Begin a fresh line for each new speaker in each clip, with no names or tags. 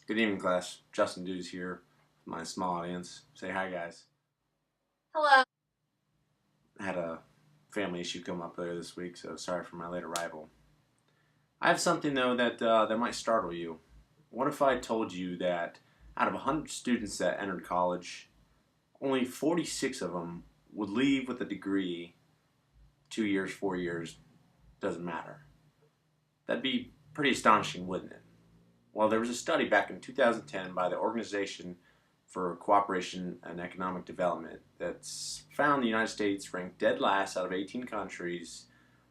Good evening, class. Justin Dews here, my small audience. Say hi, guys.
Hello.
I had a family issue come up earlier this week, so sorry for my late arrival. I have something though that might startle you. What if I told you that out of 100 students that entered college, only 46 of them would leave with a degree? 2 years, 4 years, doesn't matter. That'd be pretty astonishing, wouldn't it? Well, there was a study back in 2010 by the Organization for Cooperation and Economic Development that's found the United States ranked dead last out of 18 countries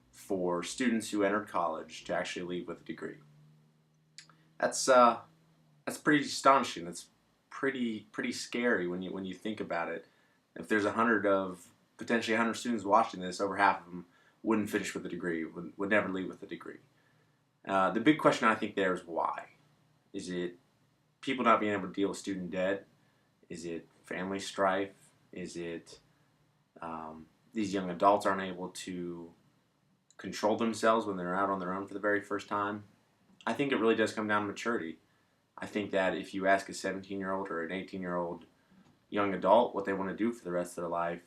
for students who entered college to actually leave with a degree. That's uh, that's pretty astonishing. That's pretty scary when you think about it. If there's potentially 100 students watching this, over half of them wouldn't finish with a degree, would never leave with a degree. The big question I think there is why. Is it people not being able to deal with student debt? Is it family strife? Is it these young adults aren't able to control themselves when they're out on their own for the very first time? I think it really does come down to maturity. I think that if you ask a 17-year-old or an 18-year-old young adult what they want to do for the rest of their life,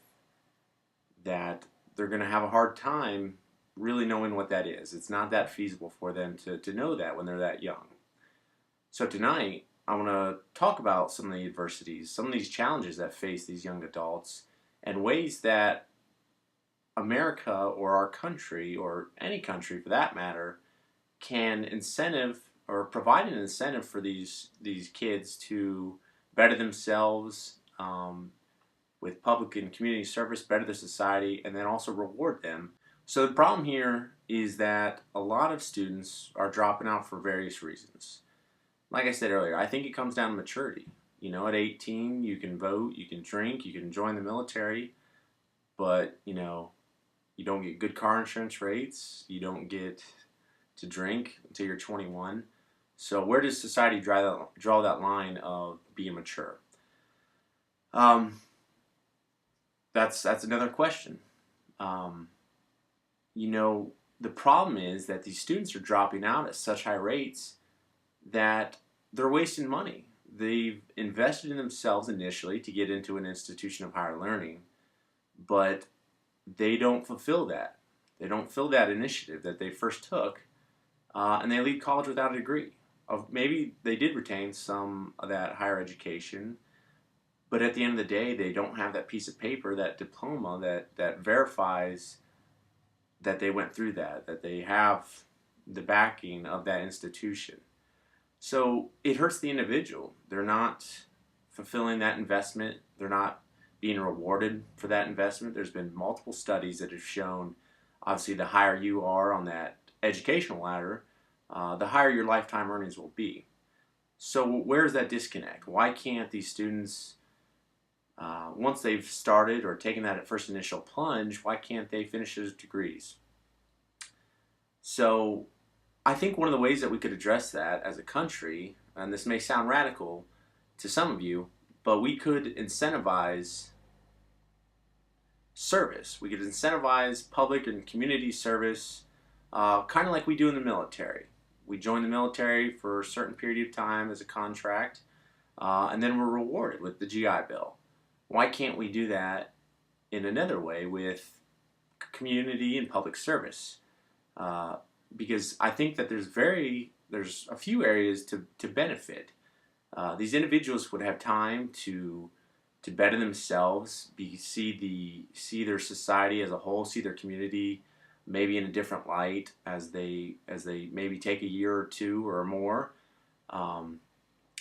that they're going to have a hard time really knowing what that is. It's not that feasible for them to know that when they're that young. So tonight, I want to talk about some of the adversities, some of these challenges that face these young adults, and ways that America or our country, or any country for that matter, can incentive or provide an incentive for these kids to better themselves with public and community service, better their society, and then also reward them. So the problem here is that a lot of students are dropping out for various reasons. Like I said earlier, I think it comes down to maturity. You know, at 18, you can vote, you can drink, you can join the military, but, you don't get good car insurance rates, you don't get to drink until you're 21. So where does society draw that line of being mature? Um, that's another question. Um, you know, the problem is that these students are dropping out at such high rates that they're wasting money. They've invested in themselves initially to get into an institution of higher learning, but they don't fulfill that. They don't fill that initiative that they first took, and they leave college without a degree. Of maybe they did retain some of that higher education, but at the end of the day, they don't have that piece of paper, that diploma that verifies that they went through that they have the backing of that institution. So it hurts the individual. They're not fulfilling that investment. They're not being rewarded for that investment. There's been multiple studies that have shown, obviously, the higher you are on that educational ladder, the higher your lifetime earnings will be. So where's that disconnect? Why can't these students, once they've started or taken that first initial plunge, why can't they finish those degrees? So I think one of the ways that we could address that as a country, and this may sound radical to some of you, but we could incentivize service. We could incentivize public and community service, kind of like we do in the military. We join the military for a certain period of time as a contract, and then we're rewarded with the GI Bill. Why can't we do that in another way with community and public service? Because I think that there's a few areas to benefit. These individuals would have time to better themselves, see their society as a whole, see their community maybe in a different light as they maybe take a year or two or more, and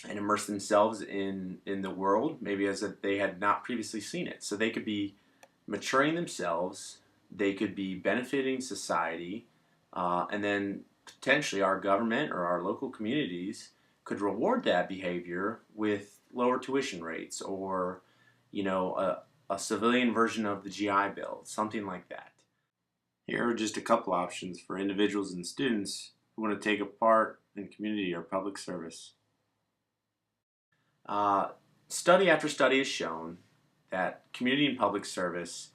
immerse themselves in the world maybe as if they had not previously seen it. So they could be maturing themselves, they could be benefiting society, and then potentially our government or our local communities could reward that behavior with lower tuition rates, or a civilian version of the GI Bill, something like that. Here are just a couple options for individuals and students who want to take a part in community or public service. Uh, Study after study has shown that community and public service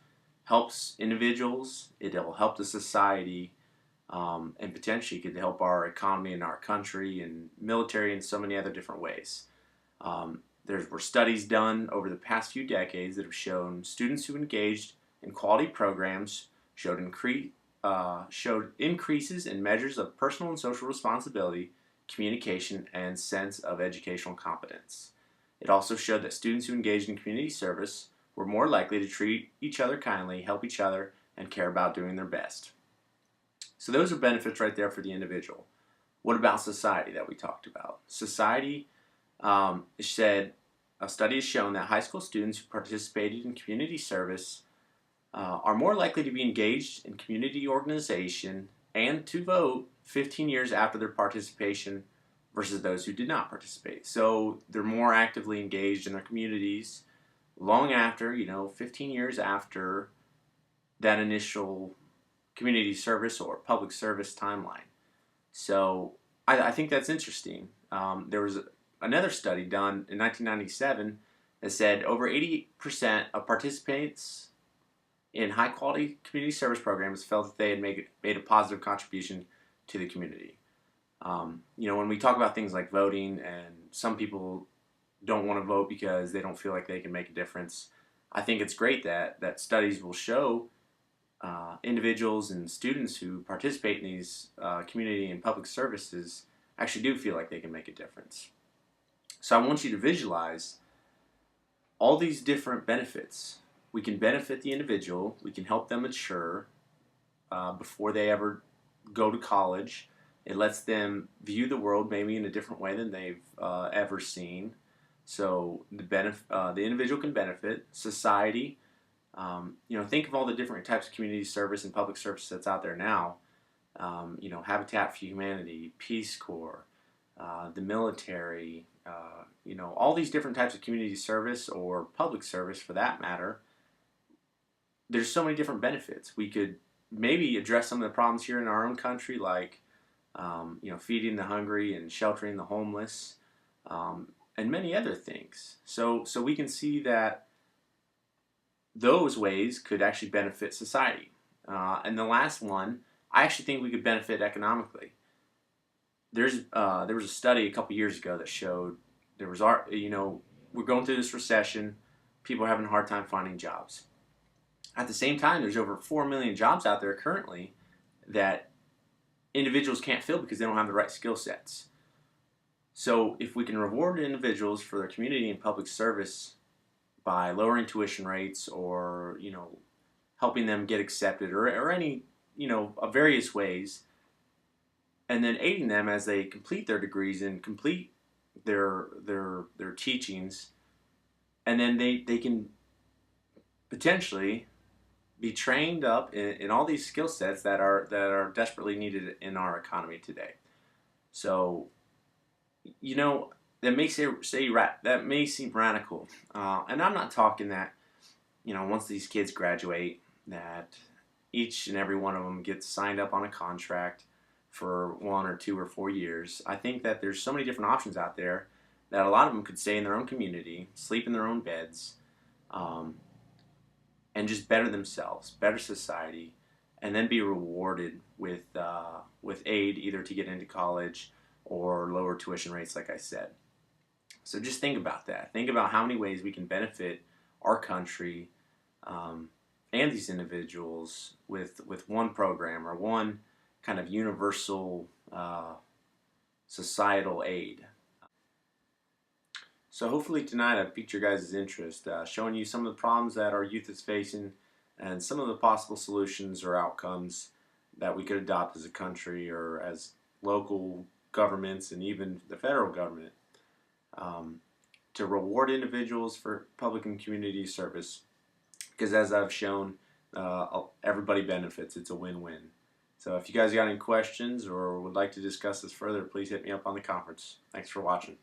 helps individuals, it'll help the society, and potentially could help our economy and our country and military in so many other different ways. There were studies done over the past few decades that have shown students who engaged in quality programs showed increases in measures of personal and social responsibility, communication, and sense of educational competence. It also showed that students who engaged in community service were more likely to treat each other kindly, help each other, and care about doing their best. So those are benefits right there for the individual. What about society that we talked about? Society said a study has shown that high school students who participated in community service are more likely to be engaged in community organization and to vote 15 years after their participation versus those who did not participate. So they're more actively engaged in their communities long after, 15 years after that initial community service or public service timeline. So I think that's interesting. There was another study done in 1997 that said over 80% of participants in high-quality community service programs felt that they had made a positive contribution to the community. When we talk about things like voting, and some people don't want to vote because they don't feel like they can make a difference, I think it's great that studies will show individuals and students who participate in these community and public services actually do feel like they can make a difference. So I want you to visualize all these different benefits. We can benefit the individual, we can help them mature before they ever go to college. It lets them view the world maybe in a different way than they've ever seen. So the individual can benefit. Society, think of all the different types of community service and public service that's out there now. Habitat for Humanity, Peace Corps, the military, all these different types of community service or public service for that matter. There's so many different benefits. We could maybe address some of the problems here in our own country, like feeding the hungry and sheltering the homeless, and many other things. So we can see that those ways could actually benefit society. And the last one, I actually think we could benefit economically. There was a study a couple years ago that showed we're going through this recession, people are having a hard time finding jobs. At the same time, there's over 4 million jobs out there currently that individuals can't fill because they don't have the right skill sets. So if we can reward individuals for their community and public service by lowering tuition rates or, helping them get accepted or any, various ways, and then aiding them as they complete their degrees and complete their teachings, and then they can potentially be trained up in all these skill sets that are desperately needed in our economy today. So, that may seem radical, and I'm not talking that once these kids graduate that each and every one of them gets signed up on a contract for 1 or 2 or 4 years. I think that there's so many different options out there that a lot of them could stay in their own community, sleep in their own beds, and just better themselves, better society, and then be rewarded with aid either to get into college or lower tuition rates, like I said. So just think about that. Think about how many ways we can benefit our country and these individuals with one program or one kind of universal societal aid. So hopefully tonight I've piqued your guys' interest, showing you some of the problems that our youth is facing and some of the possible solutions or outcomes that we could adopt as a country or as local governments and even the federal government to reward individuals for public and community service, because as I've shown, everybody benefits. It's a win-win. So if you guys got any questions or would like to discuss this further, please hit me up on the conference. Thanks for watching.